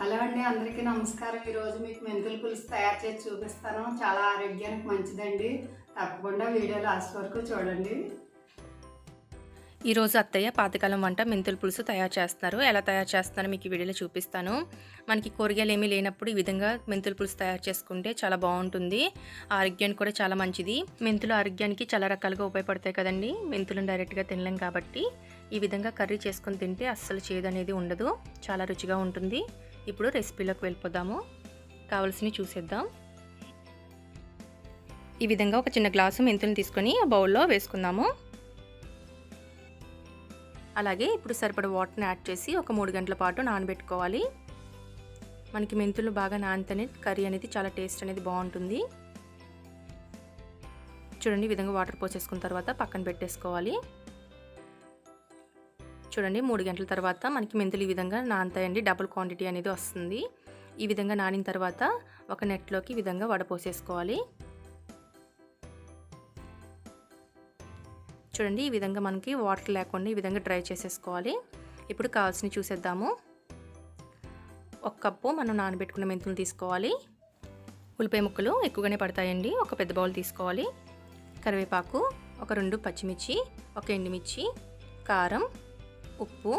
Hello అండి, అందరికీ నమస్కారం. ఈరోజు మీకు మెంతుల పులుసు తయారు చేసి చూపిస్తాను. చాలా ఆరోగ్యానికి మంచిదండి. తప్పకుండా వీడియో లాస్ట్ వరకు చూడండి. ఈరోజు అత్తయ్య పాతకాలం వంట మెంతుల పులుసు తయారు చేస్తున్నారు. ఎలా తయారు చేస్తున్నారో మీకు ఈ వీడియోలో చూపిస్తాను. మనకి కూరగాయలు ఏమీ లేనప్పుడు ఈ విధంగా మెంతుల పులుసు తయారు చేసుకుంటే చాలా బాగుంటుంది. ఆరోగ్యానికి కూడా చాలా మంచిది. మెంతులు ఆరోగ్యానికి చాలా రకాలుగా ఉపయోగపడతాయి కదండి. మెంతులను డైరెక్ట్గా తినలేం కాబట్టి ఈ విధంగా కర్రీ చేసుకొని తింటే అస్సలు చేదు అనేది ఉండదు. చాలా రుచిగా ఉంటుంది. ఇప్పుడు రెసిపీలోకి వెళ్ళిపోదాము. కావాల్సినవి చూసేద్దాం. ఈ విధంగా ఒక చిన్న గ్లాసు మెంతులను తీసుకొని ఆ బౌల్లో వేసుకుందాము. అలాగే ఇప్పుడు సరిపడ వాటర్ని యాడ్ చేసి ఒక 3 గంటల పాటు నానబెట్టుకోవాలి. మనకి మెంతులు బాగా నానితేనే కర్రీ అనేది చాలా టేస్ట్ అనేది బాగుంటుంది. చూడండి, ఈ విధంగా వాటర్ పోసేసుకున్న తర్వాత పక్కన పెట్టేసుకోవాలి. చూడండి, 3 గంటల తర్వాత మనకి మెంతులు ఈ విధంగా నానతాయండి. డబుల్ క్వాంటిటీ అనేది వస్తుంది. ఈ విధంగా నానిన తర్వాత ఒక నెట్లోకి ఈ విధంగా వడపోసేసుకోవాలి. చూడండి, ఈ విధంగా మనకి వాటర్ లేకుండా ఈ విధంగా డ్రై చేసేసుకోవాలి. ఇప్పుడు కావాల్సినవి చూసేద్దాము. 1 కప్పు మనం నానబెట్టుకున్న మెంతులు తీసుకోవాలి. ఉల్లిపాయ ముక్కలు ఎక్కువగానే పడతాయండి. ఒక పెద్ద బౌల్ తీసుకోవాలి. కరివేపాకు, ఒక 2 పచ్చిమిర్చి, ఒక ఎండుమిర్చి, కారం, ఉప్పు,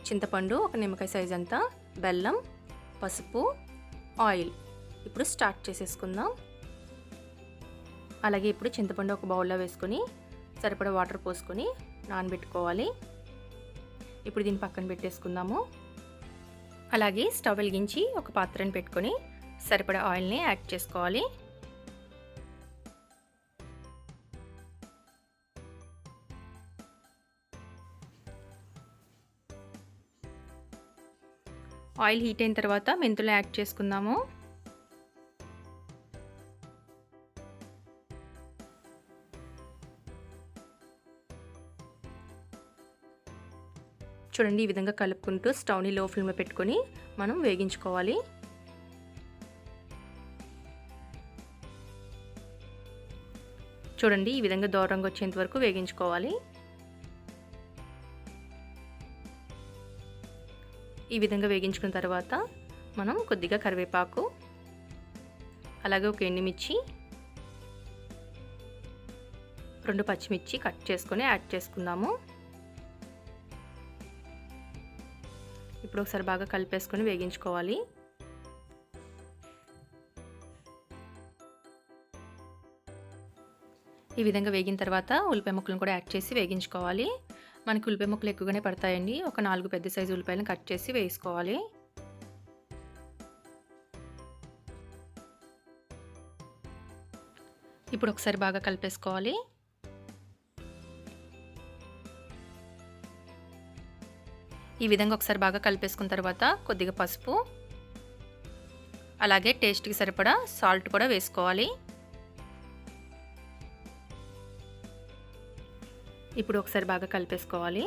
చింతపండు ఒక నిమ్మకాయ సైజ్ అంతా, బెల్లం, పసుపు, ఆయిల్. ఇప్పుడు స్టార్ట్ చేసేసుకుందాం. అలాగే ఇప్పుడు చింతపండు ఒక బౌల్లో వేసుకొని సరిపడా వాటర్ పోసుకొని నానబెట్టుకోవాలి. ఇప్పుడు దీన్ని పక్కన పెట్టేసుకుందాము. అలాగే స్టవ్ వెలిగించి ఒక పాత్రని పెట్టుకొని సరిపడా ఆయిల్ని యాడ్ చేసుకోవాలి. ఆయిల్ హీట్ అయిన తర్వాత మెంతులు యాడ్ చేసుకుందాము. చూడండి, ఈ విధంగా కలుపుకుంటూ స్టవ్ని లో ఫ్లేమ్లో పెట్టుకొని మనం వేగించుకోవాలి. చూడండి, ఈ విధంగా దూరంగా వచ్చేంత వరకు వేగించుకోవాలి. ఈ విధంగా వేగించుకున్న తర్వాత మనం కొద్దిగా కరివేపాకు, అలాగే ఒక ఎండుమిర్చి, 2 పచ్చిమిర్చి కట్ చేసుకొని యాడ్ చేసుకుందాము. ఇప్పుడు ఒకసారి బాగా కలిపేసుకొని వేగించుకోవాలి. ఈ విధంగా వేగిన తర్వాత ఉల్లిపాయ ముక్కలను కూడా యాడ్ చేసి వేగించుకోవాలి. మనకి ఉల్లిపాయ ముక్కలు ఎక్కువగానే పడతాయండి. ఒక 4 పెద్ద సైజు ఉల్లిపాయలను కట్ చేసి వేసుకోవాలి. ఇప్పుడు ఒకసారి బాగా కలిపేసుకోవాలి. ఈ విధంగా ఒకసారి బాగా కలిపేసుకున్న తర్వాత కొద్దిగా పసుపు, అలాగే టేస్ట్కి సరిపడా సాల్ట్ కూడా వేసుకోవాలి. ఇప్పుడు ఒకసారి బాగా కలిపేసుకోవాలి.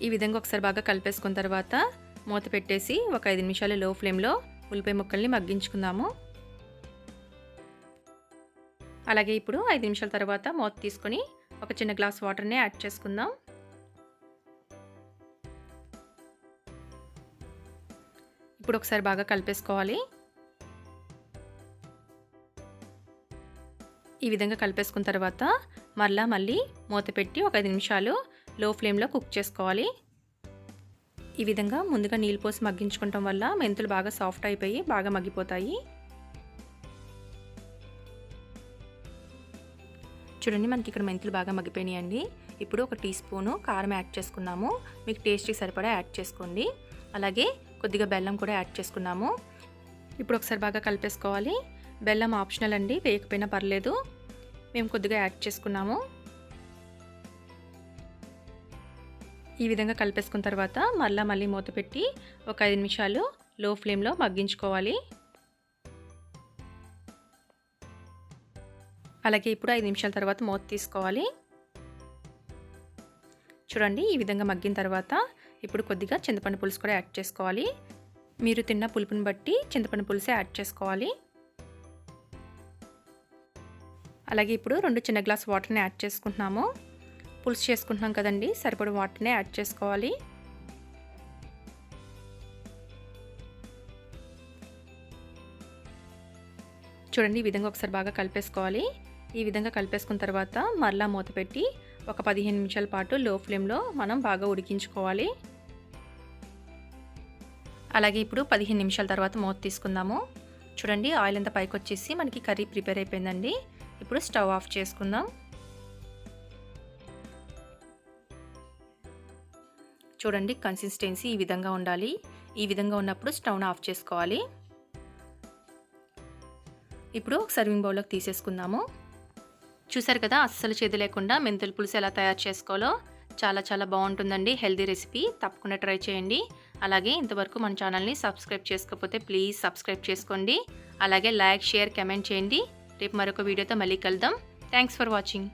ఈ విధంగా ఒకసారి బాగా కలిపేసుకున్న తర్వాత మూత పెట్టేసి ఒక 5 నిమిషాలు లో ఫ్లేమ్లో ఉల్లిపాయ ముక్కల్ని మగ్గించుకుందాము. అలాగే ఇప్పుడు 5 నిమిషాల తర్వాత మూత తీసుకొని ఒక చిన్న గ్లాస్ వాటర్ని యాడ్ చేసుకుందాం. ఇప్పుడు ఒకసారి బాగా కలిపేసుకోవాలి. ఈ విధంగా కలిపేసుకున్న తర్వాత మళ్ళీ మూత పెట్టి ఒక 5 నిమిషాలు లో ఫ్లేమ్లో కుక్ చేసుకోవాలి. ఈ విధంగా ముందుగా నీళ్ళు పోసి మగ్గించుకోవటం వల్ల మెంతులు బాగా సాఫ్ట్ అయిపోయి బాగా మగ్గిపోతాయి. చూడండి, మనకి ఇక్కడ మెంతులు బాగా మగ్గిపోయినాయండి. ఇప్పుడు ఒక టీ స్పూను కారం యాడ్ చేసుకున్నాము. మీకు టేస్ట్కి సరిపడా యాడ్ చేసుకోండి. అలాగే కొద్దిగా బెల్లం కూడా యాడ్ చేసుకున్నాము. ఇప్పుడు ఒకసారి బాగా కలిపేసుకోవాలి. బెల్లం ఆప్షనల్ అండి, వేయకపోయినా పర్లేదు. మేము కొద్దిగా యాడ్ చేసుకున్నాము. ఈ విధంగా కలిపేసుకున్న తర్వాత మళ్ళీ మూత పెట్టి ఒక 5 నిమిషాలు లో ఫ్లేమ్లో మగ్గించుకోవాలి. అలాగే ఇప్పుడు 5 నిమిషాల తర్వాత మూత తీసుకోవాలి. చూడండి, ఈ విధంగా మగ్గిన తర్వాత ఇప్పుడు కొద్దిగా చింతపండు పులుసు కూడా యాడ్ చేసుకోవాలి. మీరు తిన్న పులుపుని బట్టి చింతపండు పులుసు యాడ్ చేసుకోవాలి. అలాగే ఇప్పుడు 2 చిన్న గ్లాస్ వాటర్ని యాడ్ చేసుకుంటున్నాము. పులుసు చేసుకుంటున్నాం కదండి, సరిపడ వాటర్నే యాడ్ చేసుకోవాలి. చూడండి, ఈ విధంగా ఒకసారి బాగా కలిపేసుకోవాలి. ఈ విధంగా కలిపేసుకున్న తర్వాత మరలా మూత పెట్టి ఒక 15 నిమిషాల పాటు లో ఫ్లేమ్లో మనం బాగా ఉడికించుకోవాలి. అలాగే ఇప్పుడు 15 నిమిషాల తర్వాత మూత తీసుకుందాము. చూడండి, ఆయిల్ అంతా పైకి వచ్చేసి మనకి కర్రీ ప్రిపేర్ అయిపోయిందండి. ఇప్పుడు స్టవ్ ఆఫ్ చేసుకుందాం. చూడండి, కన్సిస్టెన్సీ ఈ విధంగా ఉండాలి. ఈ విధంగా ఉన్నప్పుడు స్టవ్ను ఆఫ్ చేసుకోవాలి. ఇప్పుడు సర్వింగ్ బౌల్లోకి తీసేసుకుందాము. చూసారు కదా, అస్సలు చేదు లేకుండా మెంతుల పులుసు ఎలా తయారు చేసుకోవాలో. చాలా చాలా బాగుంటుందండి, హెల్దీ రెసిపీ. తప్పకుండా ట్రై చేయండి. అలాగే ఇంతవరకు మన ఛానల్ని సబ్స్క్రైబ్ చేసుకోకపోతే ప్లీజ్ సబ్స్క్రైబ్ చేసుకోండి. అలాగే లైక్, షేర్, కామెంట్ చేయండి. రేపు మరొక వీడియోతో మళ్ళీ కలుద్దాం. Thanks for watching.